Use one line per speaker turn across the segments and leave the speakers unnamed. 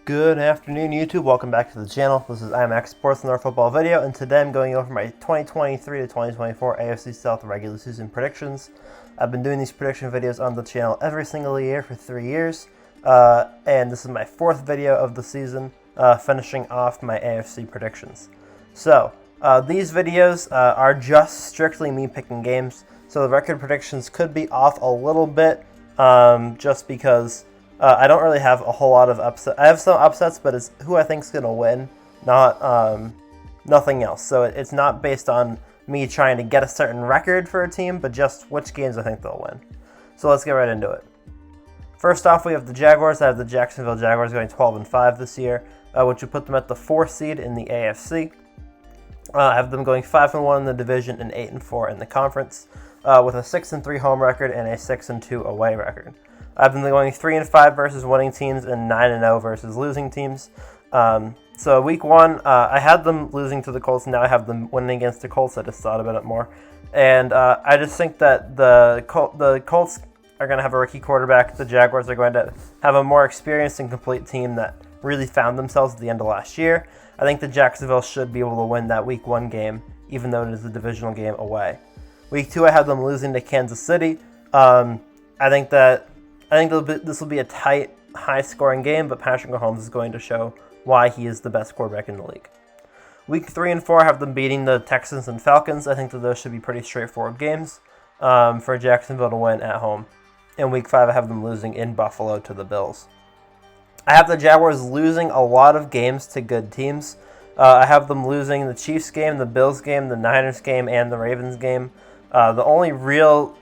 Good afternoon, YouTube. Welcome back to the channel. This is IMAX Sports North Football video, and today I'm going over my 2023 to 2024 AFC South regular season predictions. I've been doing these prediction videos on the channel every single year for 3 years, and this is my fourth video of the season, finishing off my AFC predictions. So, these videos are just strictly me picking games, so the record predictions could be off a little bit, just because I don't really have a whole lot of upsets. I have some upsets, but it's who I think is going to win, not nothing else. So it's not based on me trying to get a certain record for a team, but just which games I think they'll win. So let's get right into it. First off, we have the Jaguars. I have the Jacksonville Jaguars going 12-5 this year, which would put them at the 4th seed in the AFC. I have them going 5-1 in the division and 8-4 in the conference, with a 6-3 home record and a 6-2 away record. I've been going 3-5 versus winning teams and 9-0 versus losing teams. So week 1, I had them losing to the Colts. Now I have them winning against the Colts. I just thought about it more, and I just think that the Colts are going to have a rookie quarterback. The Jaguars are going to have a more experienced and complete team that really found themselves at the end of last year. I think the Jacksonville should be able to win that week 1 game, even though it is a divisional game away. Week 2, I have them losing to Kansas City. I think this will be a tight, high-scoring game, but Patrick Mahomes is going to show why he is the best quarterback in the league. Week 3 and 4 have them beating the Texans and Falcons. I think that those should be pretty straightforward games for Jacksonville to win at home. In Week 5, I have them losing in Buffalo to the Bills. I have the Jaguars losing a lot of games to good teams. I have them losing the Chiefs game, the Bills game, the Niners game, and the Ravens game. The only real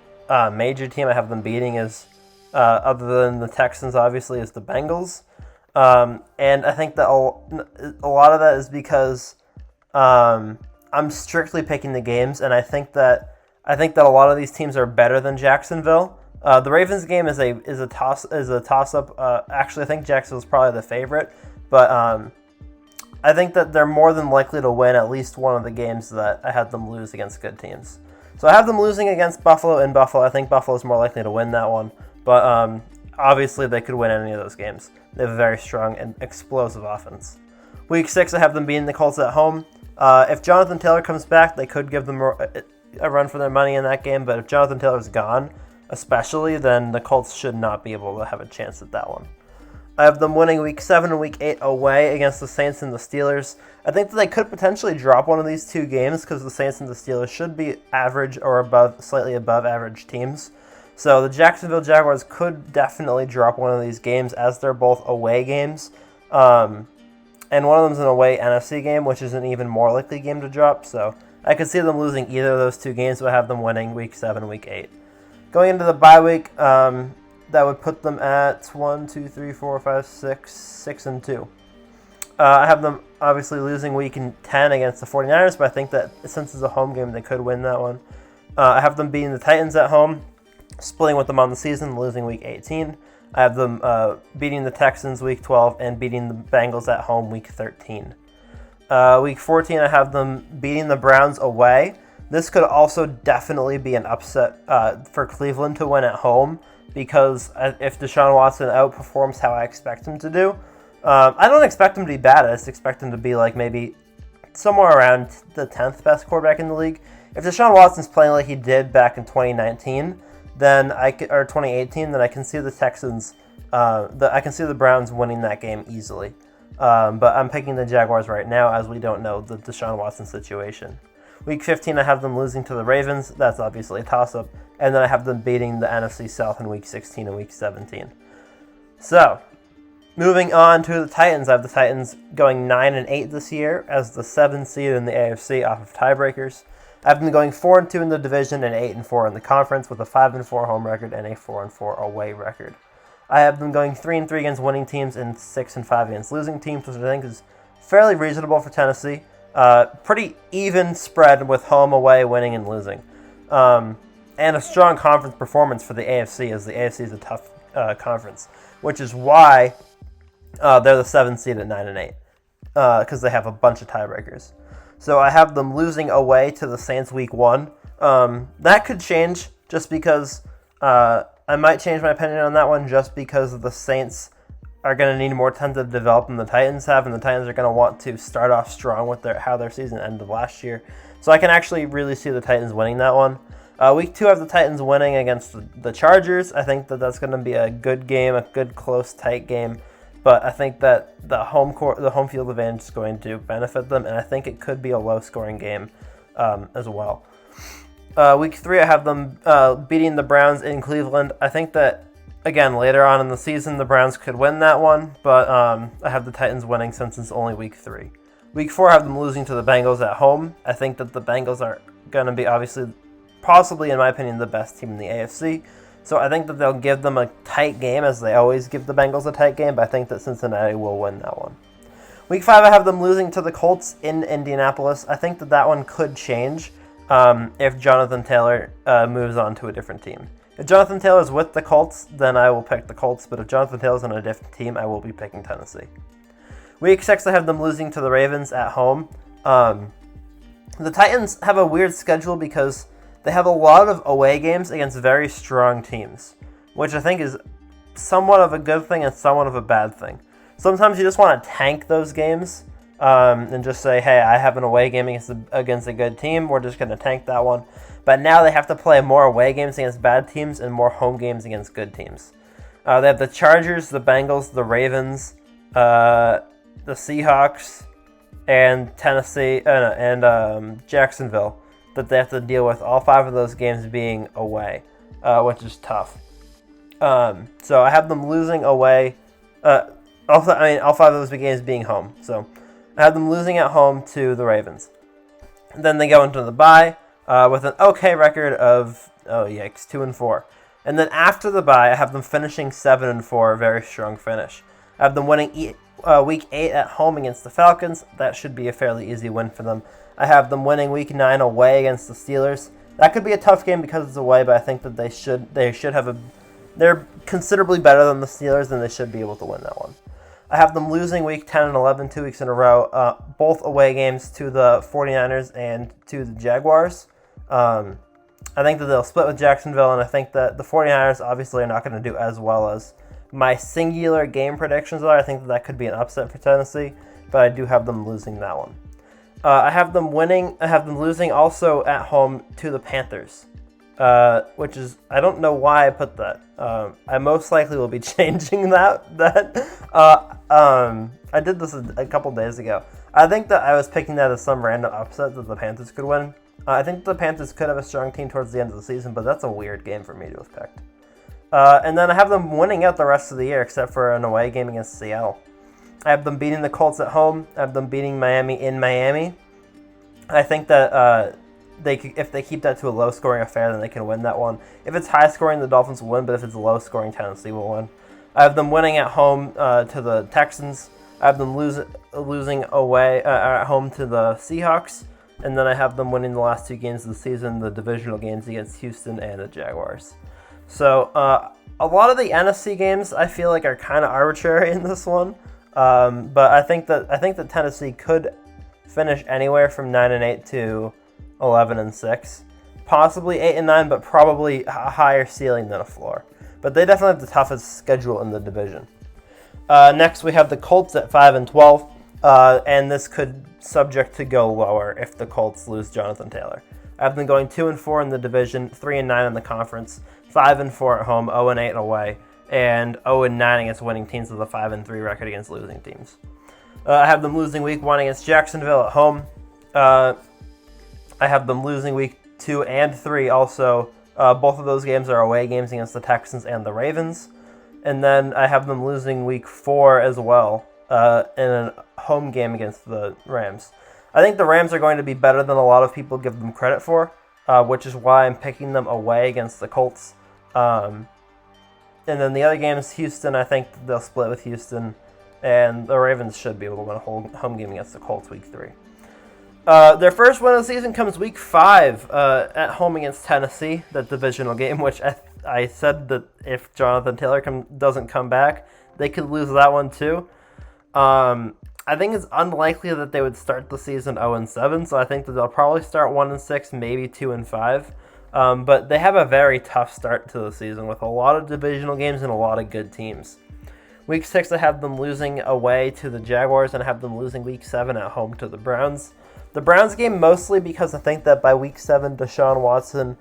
major team I have them beating is, other than the Texans, obviously, is the Bengals. And I think that a lot of that is because I'm strictly picking the games, and I think that a lot of these teams are better than Jacksonville. The Ravens game is a toss up. Actually, I think Jacksonville's probably the favorite, but I think that they're more than likely to win at least one of the games that I had them lose against good teams. So I have them losing against Buffalo in Buffalo. I think Buffalo's more likely to win that one. But obviously, they could win any of those games. They have a very strong and explosive offense. Week 6, I have them beating the Colts at home. If Jonathan Taylor comes back, they could give them a run for their money in that game. But if Jonathan Taylor's gone, especially, then the Colts should not be able to have a chance at that one. I have them winning Week 7 and Week 8 away against the Saints and the Steelers. I think that they could potentially drop one of these two games because the Saints and the Steelers should be average or slightly above average teams. So the Jacksonville Jaguars could definitely drop one of these games, as they're both away games. And one of them is an away NFC game, which is an even more likely game to drop. So I could see them losing either of those two games, but I have them winning Week 7 and Week 8. Going into the bye week, that would put them at 6-2. I have them obviously losing Week 10 against the 49ers, but I think that since it's a home game, they could win that one. I have them beating the Titans at home, splitting with them on the season, losing Week 18. I have them beating the Texans Week 12 and beating the Bengals at home Week 13. Week 14, I have them beating the Browns away. This could also definitely be an upset for Cleveland to win at home, because if Deshaun Watson outperforms how I expect him to do, I don't expect him to be bad. I just expect him to be like maybe somewhere around the 10th best quarterback in the league. If Deshaun Watson's playing like he did back in 2019, or 2018, then I can see the Texans, I can see the Browns winning that game easily. But I'm picking the Jaguars right now, as we don't know the Deshaun Watson situation. Week 15, I have them losing to the Ravens. That's obviously a toss-up. And then I have them beating the NFC South in Week 16 and Week 17. So, moving on to the Titans. I have the Titans going 9-8 this year as the 7th seed in the AFC off of tiebreakers. I have them going 4-2 in the division and 8-4 in the conference, with a 5-4 home record and a 4-4 away record. I have them going 3-3 against winning teams and 6-5 against losing teams, which I think is fairly reasonable for Tennessee. Pretty even spread with home, away, winning, and losing. And a strong conference performance for the AFC, as the AFC is a tough conference, which is why they're the 7th seed at 9-8, because they have a bunch of tiebreakers. So I have them losing away to the Saints Week 1. That could change, just because I might change my opinion on that one, just because the Saints are going to need more time to develop than the Titans have, and the Titans are going to want to start off strong with how their season ended last year. So I can actually really see the Titans winning that one. Week 2, I have the Titans winning against the Chargers. I think that's going to be a good game, a good, close, tight game. But I think that the home field advantage is going to benefit them, and I think it could be a low-scoring game as well. Week 3, I have them beating the Browns in Cleveland. I think that, again, later on in the season, the Browns could win that one, but I have the Titans winning since it's only Week 3. Week 4, I have them losing to the Bengals at home. I think that the Bengals are going to be, obviously, possibly, in my opinion, the best team in the AFC. So I think that they'll give them a tight game, as they always give the Bengals a tight game, but I think that Cincinnati will win that one. Week 5, I have them losing to the Colts in Indianapolis. I think that one could change if Jonathan Taylor moves on to a different team. If Jonathan Taylor is with the Colts, then I will pick the Colts, but if Jonathan Taylor is on a different team, I will be picking Tennessee. Week 6, I have them losing to the Ravens at home. The Titans have a weird schedule because they have a lot of away games against very strong teams, which I think is somewhat of a good thing and somewhat of a bad thing. Sometimes you just want to tank those games and just say, hey, I have an away game against a good team. We're just going to tank that one. But now they have to play more away games against bad teams and more home games against good teams. They have the Chargers, the Bengals, the Ravens, the Seahawks, and Tennessee, and Jacksonville that they have to deal with, all 5 of those games being away, which is tough. So I have them losing away, all 5 of those games being home. So I have them losing at home to the Ravens. And then they go into the bye with an okay record of, 2-4. And then after the bye, I have them finishing 7-4, a very strong finish. I have them winning Week 8 at home against the Falcons. That should be a fairly easy win for them. I have them winning Week 9 away against the Steelers. That could be a tough game because it's away, but I think that they should have they're considerably better than the Steelers, and they should be able to win that one. I have them losing Week 10 and 11 2 weeks in a row, both away games to the 49ers and to the Jaguars. I think that they'll split with Jacksonville, and I think that the 49ers obviously are not going to do as well as my singular game predictions are. I think that could be an upset for Tennessee, but I do have them losing that one. I have them losing also at home to the Panthers, which is, I don't know why I put that. I most likely will be changing that. I did this a couple days ago. I think that I was picking that as some random upset that the Panthers could win. I think the Panthers could have a strong team towards the end of the season, but that's a weird game for me to have picked. And then I have them winning out the rest of the year, except for an away game against Seattle. I have them beating the Colts at home. I have them beating Miami in Miami. I think that if they keep that to a low-scoring affair, then they can win that one. If it's high-scoring, the Dolphins will win, but if it's low-scoring, Tennessee will win. I have them winning at home to the Texans. I have them losing away at home to the Seahawks. And then I have them winning the last 2 games of the season, the divisional games against Houston and the Jaguars. So a lot of the NFC games I feel like are kind of arbitrary in this one. But I think that Tennessee could finish anywhere from 9-8 to 11-6, possibly 8-9, but probably a higher ceiling than a floor. But they definitely have the toughest schedule in the division. Next, we have the Colts at 5-12, and this could subject to go lower if the Colts lose Jonathan Taylor. I have them going 2-4 in the division, 3-9 in the conference, 5-4 at home, 0-8 away, and 0-9 against winning teams with a 5-3 record against losing teams. I have them losing Week 1 against Jacksonville at home. I have them losing Week 2 and 3 also. Both of those games are away games against the Texans and the Ravens. And then I have them losing Week 4 as well in a home game against the Rams. I think the Rams are going to be better than a lot of people give them credit for, which is why I'm picking them away against the Colts. And then the other games, Houston, I think they'll split with Houston. And the Ravens should be able to win a home game against the Colts Week 3. Their first win of the season comes Week 5 at home against Tennessee, that divisional game, which I said that if Jonathan Taylor doesn't come back, they could lose that one too. I think it's unlikely that they would start the season 0-7, so I think that they'll probably start 1-6, maybe 2-5. But they have a very tough start to the season with a lot of divisional games and a lot of good teams. Week 6, I have them losing away to the Jaguars, and I have them losing Week 7 at home to the Browns. The Browns game mostly because I think that by Week 7, Deshaun Watson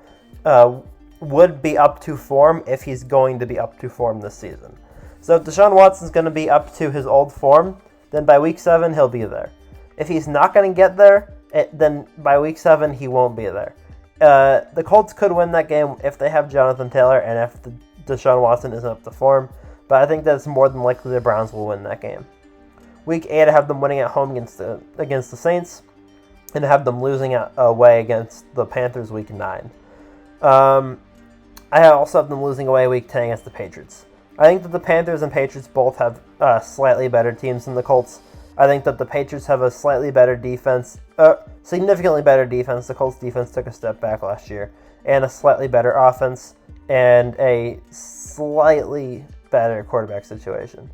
would be up to form if he's going to be up to form this season. So if Deshaun Watson's going to be up to his old form, then by Week 7, he'll be there. If he's not going to get there, then by Week 7, he won't be there. The Colts could win that game if they have Jonathan Taylor and if Deshaun Watson isn't up to form, but I think that it's more than likely the Browns will win that game. Week 8, I have them winning at home against the Saints, and I have them losing away against the Panthers Week 9. I also have them losing away Week 10 against the Patriots. I think that the Panthers and Patriots both have slightly better teams than the Colts. I think that the Patriots have a slightly better defense, significantly better defense. The Colts defense took a step back last year, and a slightly better offense, and a slightly better quarterback situation.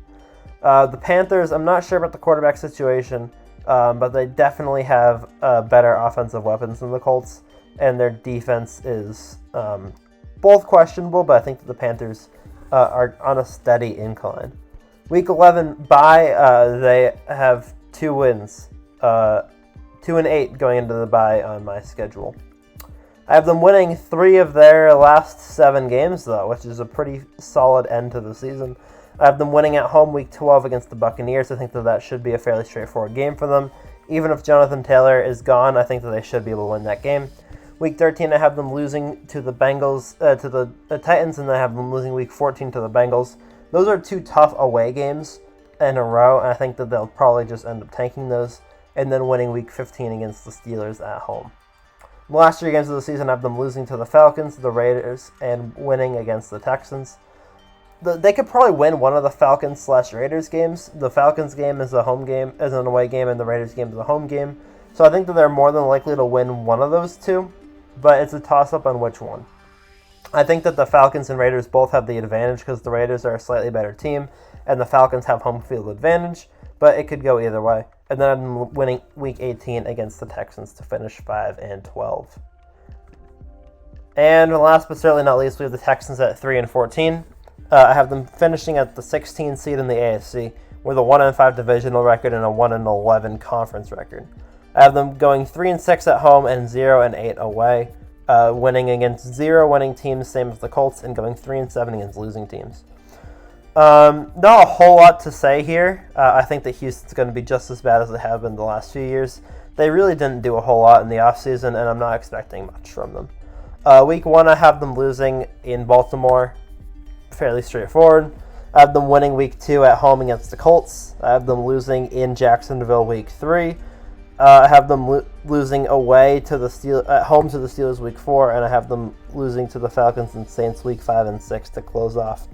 The Panthers, I'm not sure about the quarterback situation, but they definitely have better offensive weapons than the Colts, and their defense is both questionable, but I think that the Panthers are on a steady incline. Week 11 bye, they have 2 wins, 2-8 going into the bye on my schedule. I have them winning 3 of their last 7 games, though, which is a pretty solid end to the season. I have them winning at home Week 12 against the Buccaneers. I think that should be a fairly straightforward game for them. Even if Jonathan Taylor is gone, I think that they should be able to win that game. Week 13, I have them losing to the Bengals, to the Titans, and I have them losing Week 14 to the Bengals. Those are 2 tough away games in a row, and I think that they'll probably just end up tanking those, and then winning Week 15 against the Steelers at home. The last 3 games of the season, I have them losing to the Falcons, the Raiders, and winning against the Texans. They could probably win one of the Falcons/Raiders games. The Falcons game is a home game, is an away game, and the Raiders game is a home game. So I think that they're more than likely to win one of those 2, but it's a toss-up on which one. I think that the Falcons and Raiders both have the advantage because the Raiders are a slightly better team, and the Falcons have home field advantage, but it could go either way. And then I'm winning Week 18 against the Texans to finish 5-12. And last but certainly not least, we have the Texans at 3-14. I have them finishing at the 16th seed in the AFC with a 1-5 divisional record and a 1-11 conference record. I have them going 3-6 at home and 0-8 away, winning against 0 winning teams, same as the Colts, and going 3-7 against losing teams. Not a whole lot to say here. I think that Houston's going to be just as bad as they have been the last few years. They really didn't do a whole lot in the offseason, and I'm not expecting much from them. Week 1, I have them losing in Baltimore. Fairly straightforward. I have them winning Week 2 at home against the Colts. I have them losing in Jacksonville Week 3. I have them losing away to at home to the Steelers Week 4, and I have them losing to the Falcons and Saints Week 5 and 6 to close off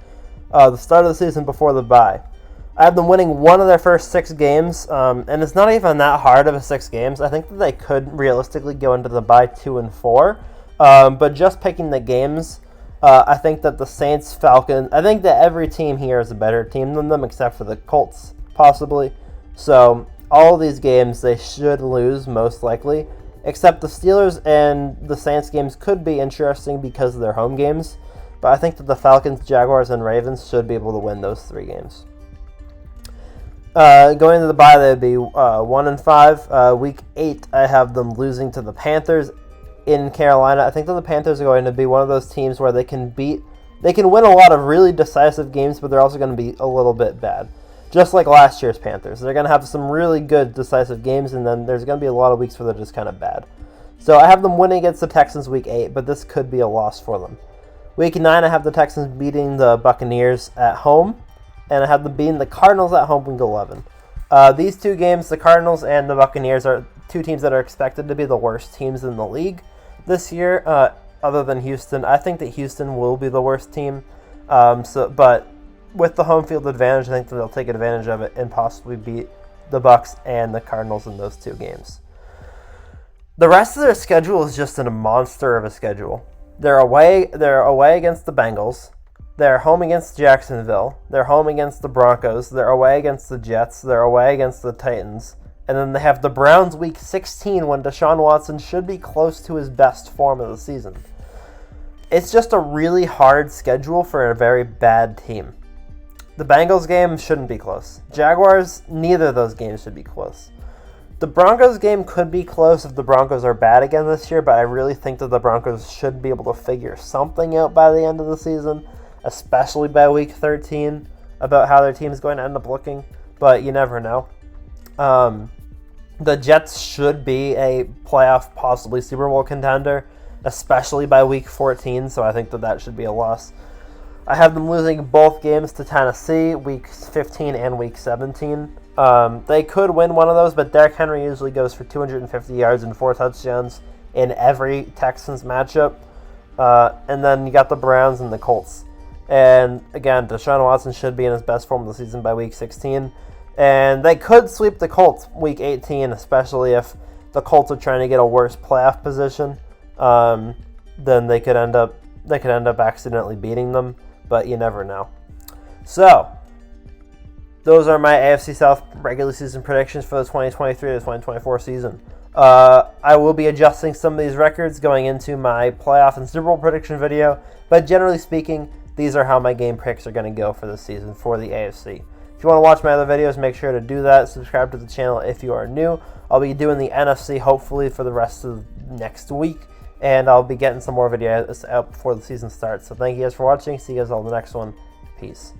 the start of the season before the bye. I have them winning one of their first 6 games, and it's not even that hard of a 6 games. I think that they could realistically go into the bye 2-4, but just picking the games, I think that the Saints, Falcons, I think that every team here is a better team than them except for the Colts, possibly. So all of these games they should lose most likely, except the Steelers and the Saints games could be interesting because of their home games. But I think that the Falcons, Jaguars, and Ravens should be able to win those 3 games. Going to the bye, they would be 1-5. Week 8, I have them losing to the Panthers in Carolina. I think that the Panthers are going to be one of those teams where they can win a lot of really decisive games, but they're also going to be a little bit bad. Just like last year's Panthers. They're going to have some really good decisive games, and then there's going to be a lot of weeks where they're just kind of bad. So I have them winning against the Texans Week 8, but this could be a loss for them. Week 9, I have the Texans beating the Buccaneers at home, and I have them beating the Cardinals at home Week 11. These 2 games, the Cardinals and the Buccaneers, are 2 teams that are expected to be the worst teams in the league this year, other than Houston. I think that Houston will be the worst team, but with the home field advantage, I think that they'll take advantage of it and possibly beat the Bucs and the Cardinals in those 2 games. The rest of their schedule is just a monster of a schedule. They're away against the Bengals. They're home against Jacksonville. They're home against the Broncos. They're away against the Jets. They're away against the Titans. And then they have the Browns Week 16 when Deshaun Watson should be close to his best form of the season. It's just a really hard schedule for a very bad team. The Bengals game shouldn't be close. Jaguars, neither of those games should be close. The Broncos game could be close if the Broncos are bad again this year, but I really think that the Broncos should be able to figure something out by the end of the season, especially by week 13, about how their team is going to end up looking, but you never know. The Jets should be a playoff, possibly Super Bowl contender, especially by week 14, so I think that should be a loss. I have them losing both games to Tennessee, week 15 and week 17. They could win one of those, but Derrick Henry usually goes for 250 yards and 4 touchdowns in every Texans matchup. And then you got the Browns and the Colts. And again, Deshaun Watson should be in his best form of the season by week 16. And they could sweep the Colts week 18, especially if the Colts are trying to get a worse playoff position. Then they could end up accidentally beating them, but you never know. So, those are my AFC South regular season predictions for the 2023 to 2024 season. I will be adjusting some of these records going into my playoff and Super Bowl prediction video, but generally speaking, these are how my game picks are going to go for this season for the AFC. If you want to watch my other videos, make sure to do that. Subscribe to the channel if you are new. I'll be doing the NFC hopefully for the rest of next week, and I'll be getting some more videos out before the season starts. So thank you guys for watching. See you guys all in the next one. Peace.